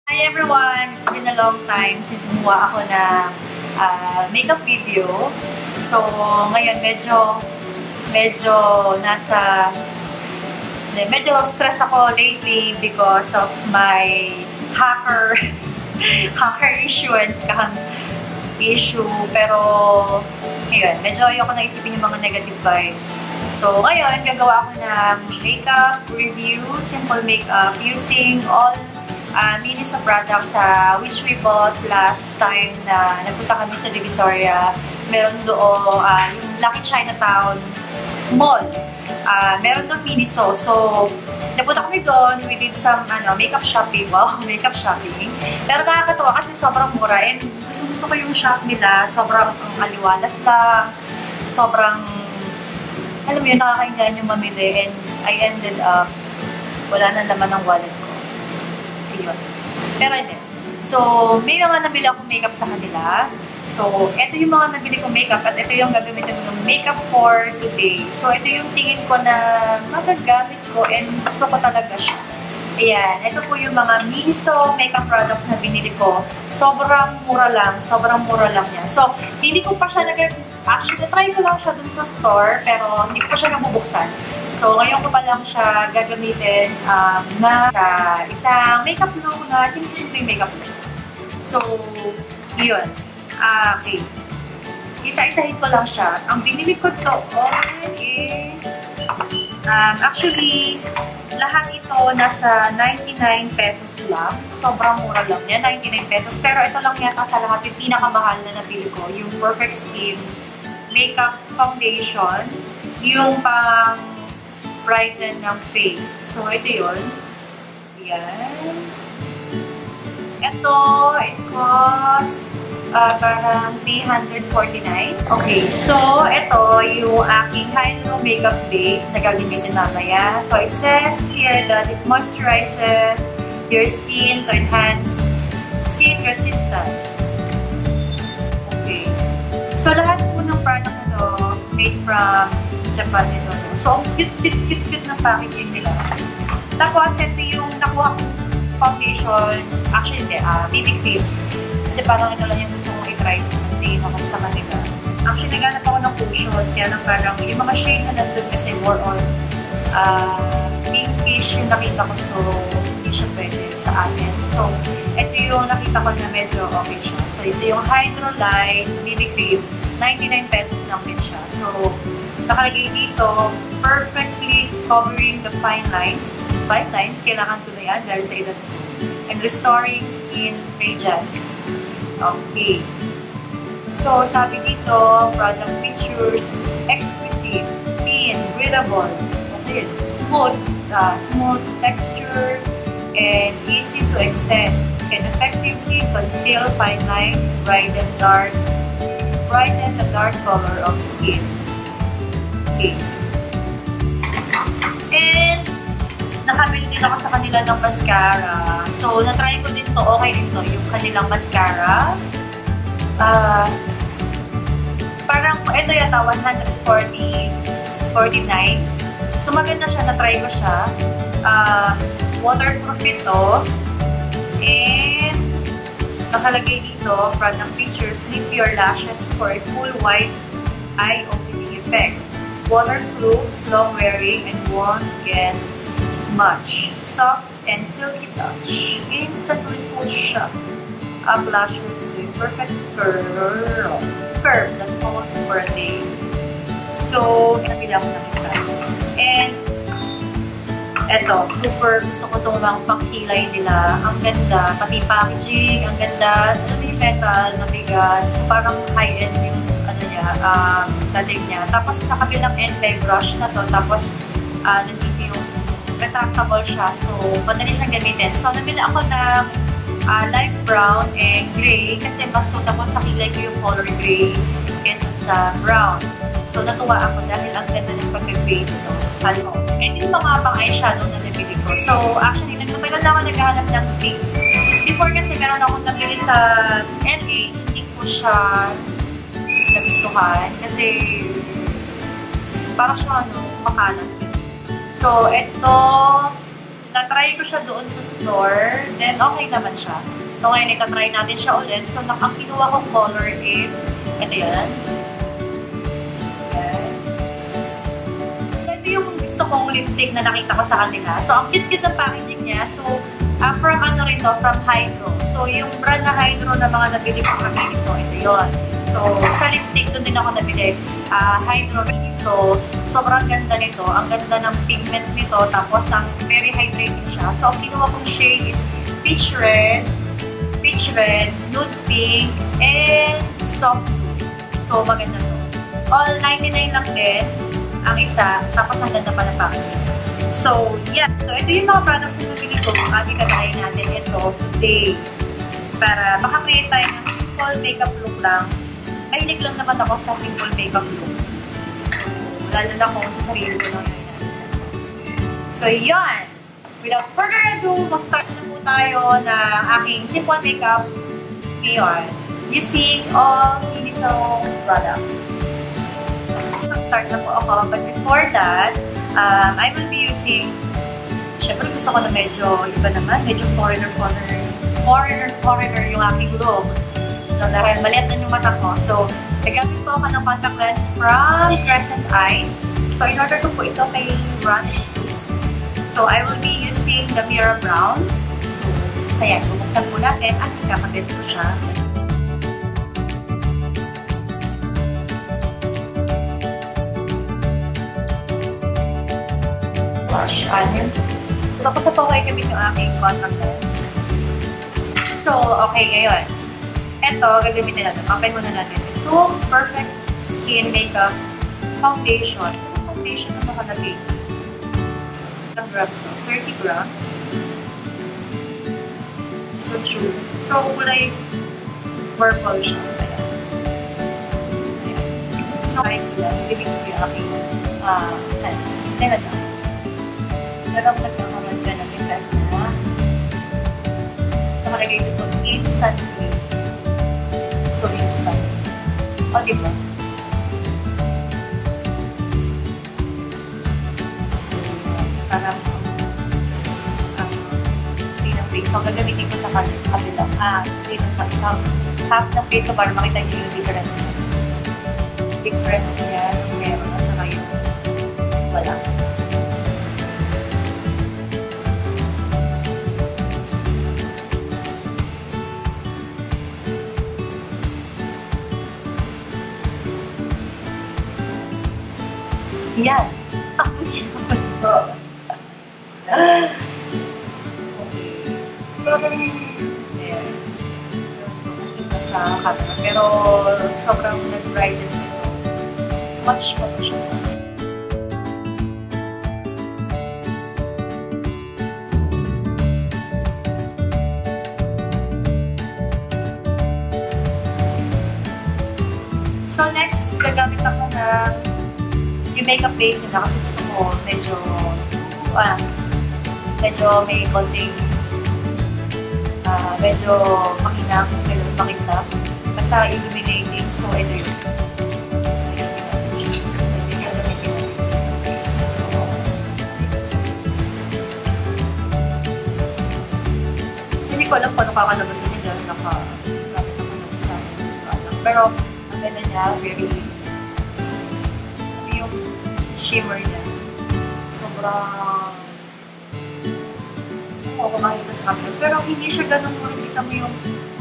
Hi everyone! It's been a long time since gumawa ako ng makeup video. So, ngayon medyo stress ako lately because of my hacker issue and scam issue. Pero, ngayon, medyo ayoko na isipin yung mga negative vibes. So, ngayon, gagawa ako ng makeup review, simple makeup, using all minis of products which we bought last time na nagpunta kami sa Divisoria. Meron doon yung Lucky Chinatown Mall. Meron doon Miniso. So, napunta kami doon. We did some makeup shopping. Wow, makeup shopping. Pero nakakatawa kasi sobrang mura. And gusto ko yung shop nila. Sobrang aliwalas lang. Sobrang, alam mo yun, nakakaingan yung mamili. And I ended up, wala na laman ng wallet ko. Yun. Pero hindi. So, may mga nabili akong makeup sa kanila. So, ito yung mga nabili kong makeup at ito yung gagamitin ko ng makeup for today. So, ito yung tingin ko na magagamit ko and gusto ko talaga siya. Ayan. Ito po yung mga Miniso makeup products na binili ko. Sobrang mura lang niya. So, hindi ko pa siya actually, try ko lang siya dun sa store, pero hindi ko pa siya nabubuksan. So, ngayon ko pa lang siya gagamitin na sa isang makeup look na simple makeup look. So, yun. Okay. Isa-isahin ko lang siya. Ang binili ko is actually, lahat ito nasa 99 pesos lang. Sobrang mura lang niya, 99 pesos. Pero ito lang yata sa lahat yung pinakamahal na nabili ko. Yung Perfect Skin Makeup Foundation. Yung pang brighten ng face. So, ito yun. Ayan. Ito, it cost parang 349. Okay, so ito yung aking Hydro Makeup Base na gagamitin mamaya. So, it says here that it moisturizes your skin to enhance skin resistance. Okay. So, lahat po ng product na to made from Japan ito. So, ang cute na packaging nila. Tapos, ito yung nakuha kong foundation. Actually, hindi. BB creams. Kasi parang ito lang yung gusto kong i-try kung nagtingin ako sa kanila. Actually, naghanap ako ng cushion. Kaya lang parang yung mga shade na nandun kasi more on pinkish yung nakita ko. So, hindi siya pwede sa atin. So, ito yung nakita ko na medyo okay siya. So, ito yung Hydro Light BB Cream. 99 pesos lang din siya. So, nakalagay dito, perfectly covering the fine lines. Fine lines, kailangan ko na yan dahil sa edad ko. And restoring skin radiance. Okay. So, sabi dito, product features, exquisite, clean, breathable, smooth texture, and easy to extend. Can effectively conceal fine lines, brighten the dark color of skin. Okay. And, nakabili din ako sa kanila ng mascara. So, na-try ko din to. Okay din to. Yung kanilang mascara. Parang, ito yata, 149. So, maganda siya. Na-try ko siya. Waterproof ito. And, nakalagay dito, product features, sleep your lashes for a full white eye-opening effect. Waterproof, long-wearing, and won't get smudge. Soft and silky touch. Instantly push up lashes to a perfect curve that holds for a day. So, nabili ako ng isa. And, eto, super gusto ko itong mga pangkilay nila. Ang ganda, pati packaging, ang ganda. Alam mo yung metal, mabigat. So, parang high-end yung dating niya. Tapos, sa kabilang end by brush na to. Tapos, nandito yung retractable siya. So, madali siyang gamitin. So, nabili ako ng light brown and gray kasi mas suitable sa kilay ko yung color gray kesa sa brown. So, natuwa ako dahil ang ganda ng pagka-gray nito. And yung mga pang-eyeshadow na nabili ko. So, actually, nagtatagal na ako naghahanap ng stick. Before kasi meron akong nabili sa LA, hindi ko siya nagustuhan kasi parang siya makalat. So, ito na-try ko siya doon sa store, then okay naman siya. So ngayon, itatry natin siya ulit. So ang kinuha kong color is, ito yan. Ito yung gusto kong lipstick na nakita ko sa kanila. So ang cute-cute ng packaging niya. So from ano rin to, from Hydro. So yung brand na Hydro na mga nabili ko kami. So ito yun. So sa lipstick, doon din ako nabili. Hydro Miniso. Sobrang ganda nito. Ang ganda ng pigment nito. Tapos ang very hydrating siya. So ang kinuha kong shade is peach red, nude pink, and soft blue. So maganda to. All 99 lang din ang isa. Tapos ang ganda pa ng packaging. So yeah. So ito yung mga products na nabili ko. Ating katayin natin ito today. Para makakreate tayo ng simple makeup look lang. Mahilig lang naman ako sa simple makeup look. So, lalo na kung sa sarili ko lang yung inaalisan ko. So, yun! Without further ado, mag-start na po tayo na aking simple makeup ngayon using all Miniso product. Mag-start na po ako. But before that, I will be using, syempre gusto ko na medyo iba naman, medyo foreigner yung aking look. No, dahil maliit na yung mata ko. So, nagamit po ako ng contact lens from Crescent Eyes. So, in order to po ito kay Run and Suits. So, I will be using the Mira Brown. So, ayan, bubuksan po natin at ikakabit ko siya. Wash, alin. Tapos na po kayo gamit yung aking contact lens. So, okay, ngayon. Ito, gagamitin natin. Open muna natin itong Perfect Skin Makeup Foundation. Itong foundation na nakalagay. Ilang grams to? 30 grams. So, true. So, kulay purple siya. Ayan. Ayan. So, kahit lang, gagamitin ko yung aking lens. Tignan na lang. Narang nagkakaroon ka ng effect na nakalagay dito instantly. So, instant. O, diba? So, parang clean ang face. So, gagamitin ko sa kabilang. Clean sa half ng face ko para makita niyo yung difference niya. Difference niya, meron at saka yung wala. Yan. Ako din naman ito. Okay. Parang, ayan. Nakita sa camera. Pero, sobrang nag-brighten ito. Much pa siya sa akin. So, next, gagamit ako ng yung makeup base nila kasi gusto ko medyo may konting medyo makinang, medyo makinang basta illuminating. So, ito yun. So, hindi ko alam kung ano kakalabasan niya dahil nakagamit ako naman sa product. Pero, ang ganda niya, very shimmer niya. Sobrang ako makikita sa camera. Pero hindi siya ganun mo. Kita mo yung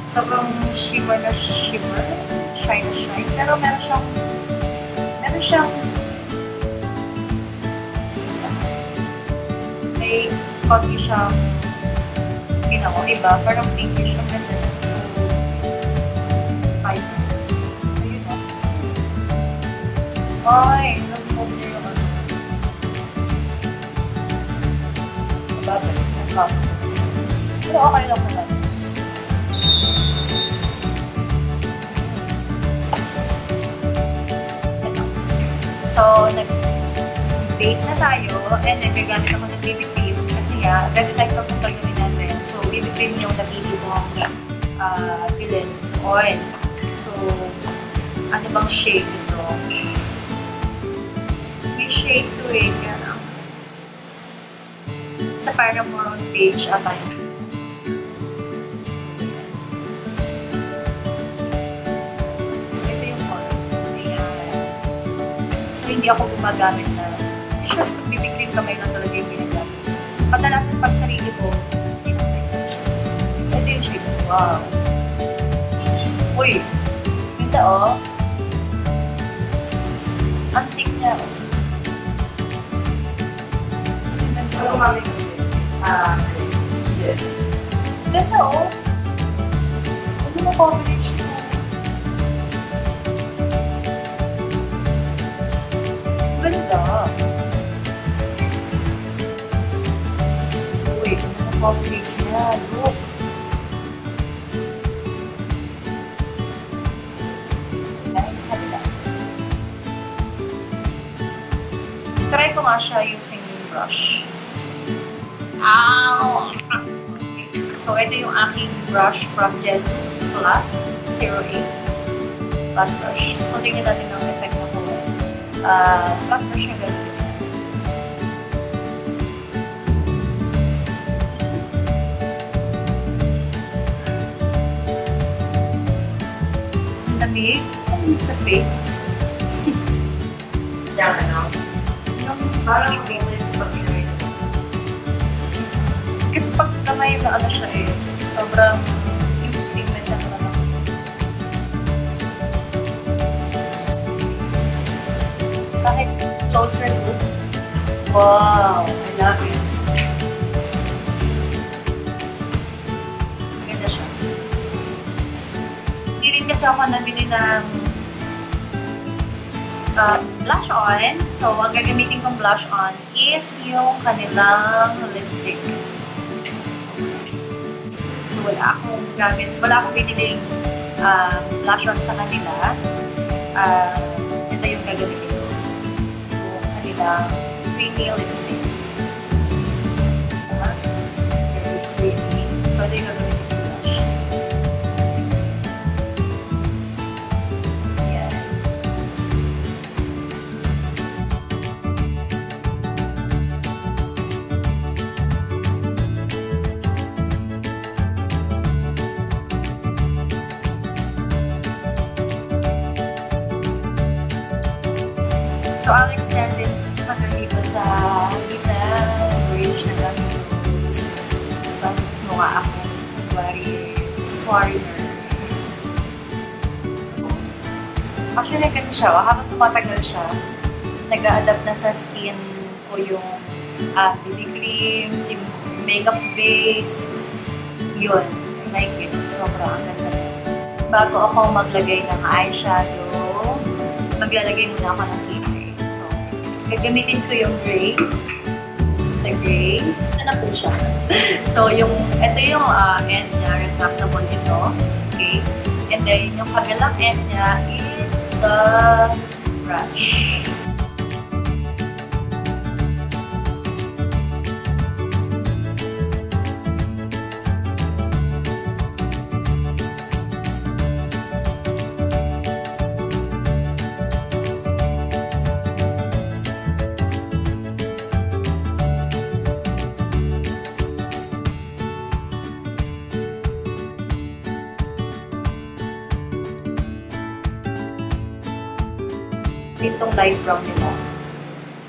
sobrang shimmer na shimmer. Shine na shine. Pero meron siyang may konti siyang ginawa. Iba. Parang pinkish ang ganda na. So, fine. Ayun o. Ay, nag-move niya yung pero okay lang naman. So, nag-base na tayo and then gagamit ako ng BB cream kasi nga, ganito type of yung gagawin natin. So, BB cream yung nabili mong bilin oil. So, ano bang shade ito? May shade to it. So, Nasa Paramore page ata yun. So, ito yung color. Ayan. So, hindi ako gumagamit na. Sure, pag BB cream kamay lang talaga yung ginagamit. Kadalasan pag sarili ko, so, ito yung shade. Wow. Uy! Ganda oh. Antik niya oh. Ano mami ko din? Yes. Ganda oh. Ano mo coverage to? Ganda. Uy, ano mo coverage niya? Look. Try ko nga siya using brush. Ow! Okay. So, ito yung aking brush from Gesso Flat 08 flat brush. So, tingnan natin ang effect na po. Flat brush yung gagawin. Ang lamig. Ang sa face. Yan, ano? Parang feelings pag gawin. Kasi pag kamay na ano siya eh, sobrang yung pigment na naman. Kahit closer look. Wow! I love it. Maganda siya. Hindi rin kasi ako nabili ng blush on. So, ang gagamitin kong blush on is yung kanilang lipstick. So, wala akong biniling blush on sa kanila. Ito yung gagamitin ko. Yung kanilang creamy lipsticks. Very creamy. So, ito yung gagamitin ko blush. So, ang extended naman dito sa kita bridge na gamit rose. So, parang mas mukha ako foreigner. Actually, ganun siya. Habang tumatagal siya, nag-a-adapt na sa skin ko yung BB creams, yung makeup base. Yun. I like it. Sobrang ang ganda. Bago ako maglagay ng eyeshadow, maglalagay muna ako ng lip. Gagamitin ko yung gray. This is the gray. Ano po siya? So, ito yung end niya. Retractable ito. Okay? And then, yung kabilang end niya is the brush. Itong light brown nila.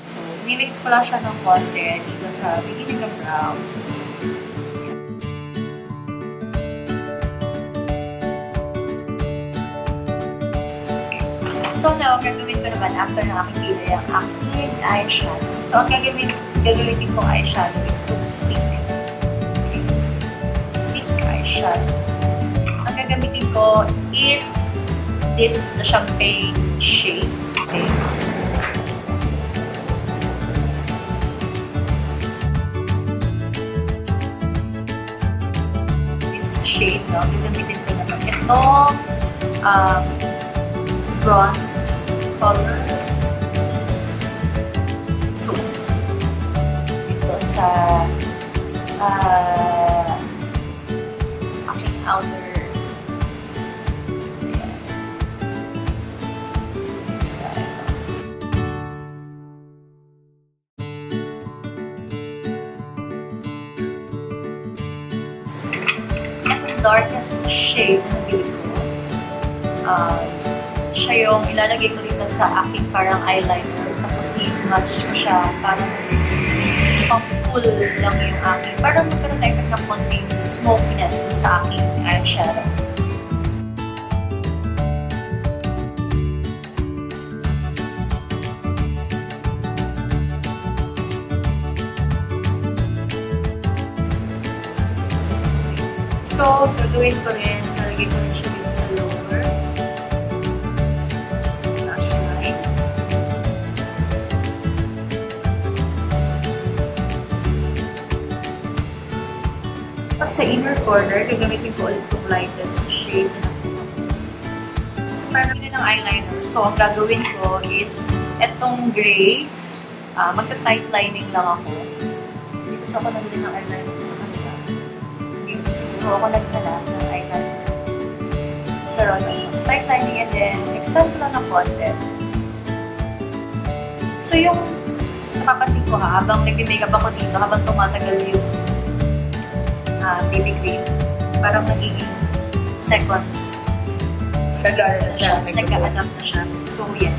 So, nimix ko lang siya ng konti dito sa beginning ng brows. So, now, ang gagawin ko naman after ng aking pilay ang aking eyeshadow. So, ang gagalitin kong eyeshadow is itong stick. Okay. Stick eyeshadow. Ang gagamitin ko is the champagne shade. Okay. This shade, no? Gagamitin ko naman itong bronze color. So, ito sa aking outer. darkest shade na nabili ko. Siya yung ilalagay ko dito sa aking parang eyeliner. Tapos i-smudge ko siya para mas pang-full lang yung aking. Parang magkaroon tayo ng konting smokiness sa aking eyeshadow. So, gagawin ko rin, nalagay ko rin siya dito sa lower. Lash line. Tapos sa inner corner, gagamitin ko ulit yung lightest shade na nakuha. Kasi parang yun ng eyeliner. So, ang gagawin ko is, etong gray, magta-tight lining lang ako. Hindi ko ako nabili ng eyeliner sa kanila. So, ako nagdala ng eyeliner. Pero, mas tight lining and then, extend ko lang ng konti. So, yung napapasin ko habang nag-makeup ako dito, habang tumatagal yung BB cream, parang nagiging second. Nag-adapt na siya. Nag-adapt na siya. So, yeah.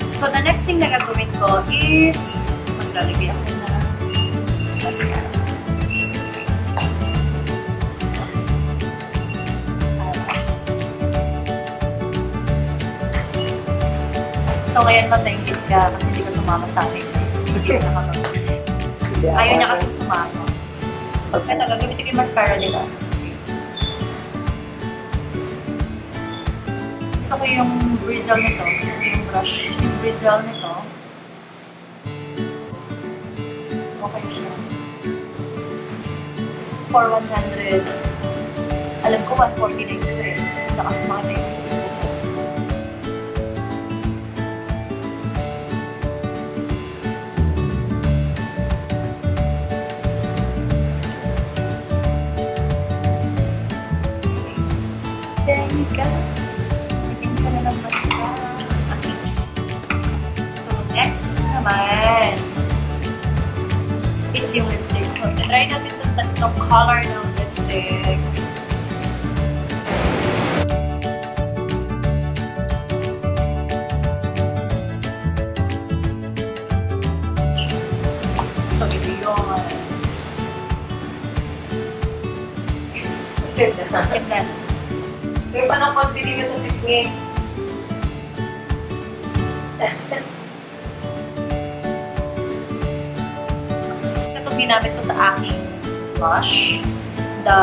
So, the next thing na gagawin ko is maglalagay ako na mascara. So, ngayon matahimik ka kasi hindi ka sumama sa akin. Hindi ka nakakapag. Ayaw niya kasi sumama. Ito, gagamitin ko yung mascara nila. Gusto ko yung bristle nito. Gusto ko yung brush. Yung bristle nito. Okay siya. For 100. Alam ko 149 ito eh. Kasi makita yung isip ko. There you go. Lagyan ko na ng mascara. Okay. So, next naman is yung lipstick. So, try natin itong tatlong color ng lipstick. So, ito yun. Ganda. May pa ng konti dito sa pisngi. Isa itong ginamit ko sa aking blush. The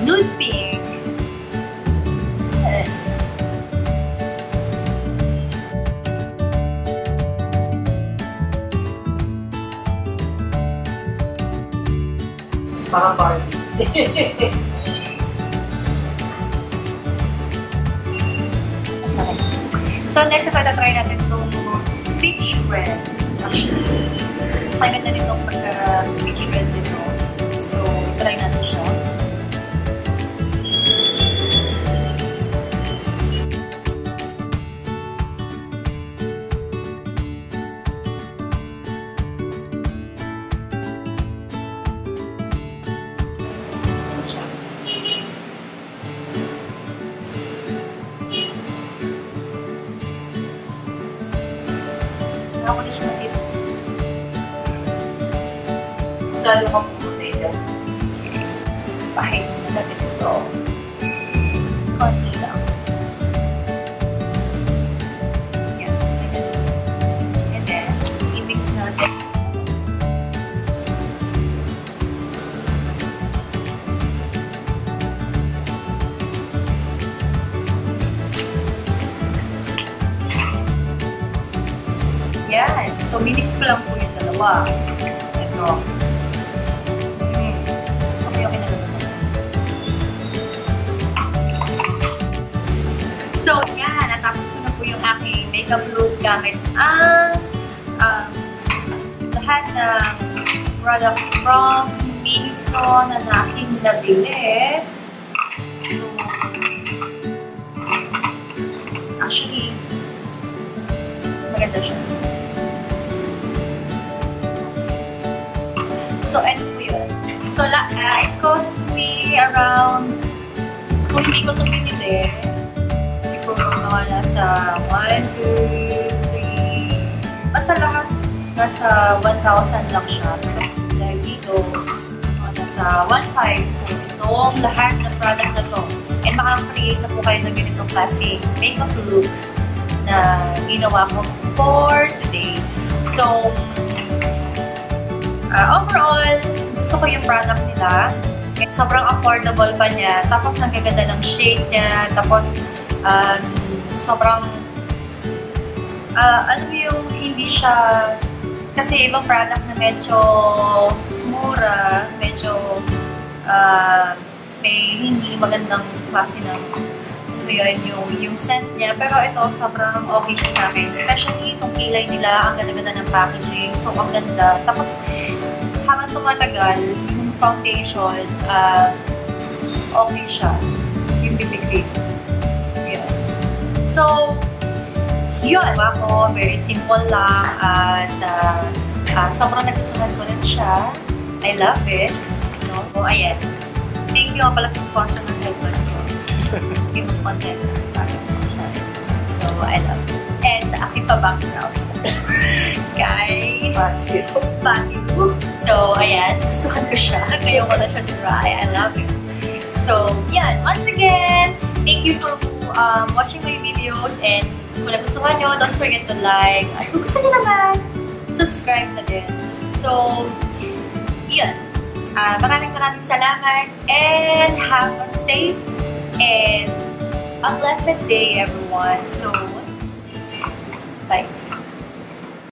Nude Pink. Parang Barbie. So, next, ito try natin itong peach red. Actually, ang ganda nitong pagka-peach red nito. So, try natin siya. Ito siya. Ako na siya dito. Salo ka pumunta ito. Pahit na dito. Konti lang. Yan. And then, i-mix natin. Yan. So, minix ko lang po yung dalawa. Ito. So, yung kinalabasan. So, yan. Natapos ko na po yung aking makeup look gamit ang lahat ng product from Miniso na aking nabili. So, actually, maganda siya. So, ano po yun? So, it cost me around hindi ko ito pinili, siguro mga nasa 1, 2, 3, basta lahat nasa 1,000 lang siya. Pero dahil dito, nasa 1,500 po itong lahat ng product na to. And makaka-create na po kayo ng ganitong klase makeup look na ginawa ko for today. So, overall, gusto ko yung product nila. Sobrang affordable pa niya. Tapos, ang gaganda ng shade niya. Tapos, sobrang, alam mo yung hindi siya, kasi ibang product na medyo mura, medyo may hindi magandang klase ng yung scent niya. Pero ito, sobrang okay siya sa akin. Especially itong kilay nila, ang ganda-ganda ng packaging. So, ang ganda. Tapos, habang tumatagal, yung foundation, okay siya. Yung BB cream. Yun. So, yun. Ako, very simple lang. At, sobrang nagustuhan ko rin siya. I love it. No? So, ayan. Thank you pala sa sponsor ng headband ko. Yung contest sa akin. So, I love it. And sa aking pa-background. Kay Matthew. So, ayan. Gustuhan ko siya. Ngayon ko na siya try. I love it. So, yan. Once again, thank you for watching my videos. And kung nagustuhan nyo, don't forget to like. At kung gusto nyo naman, subscribe na din. So, yan. Maraming salamat. And have a safe and a blessed day, everyone. So, bye.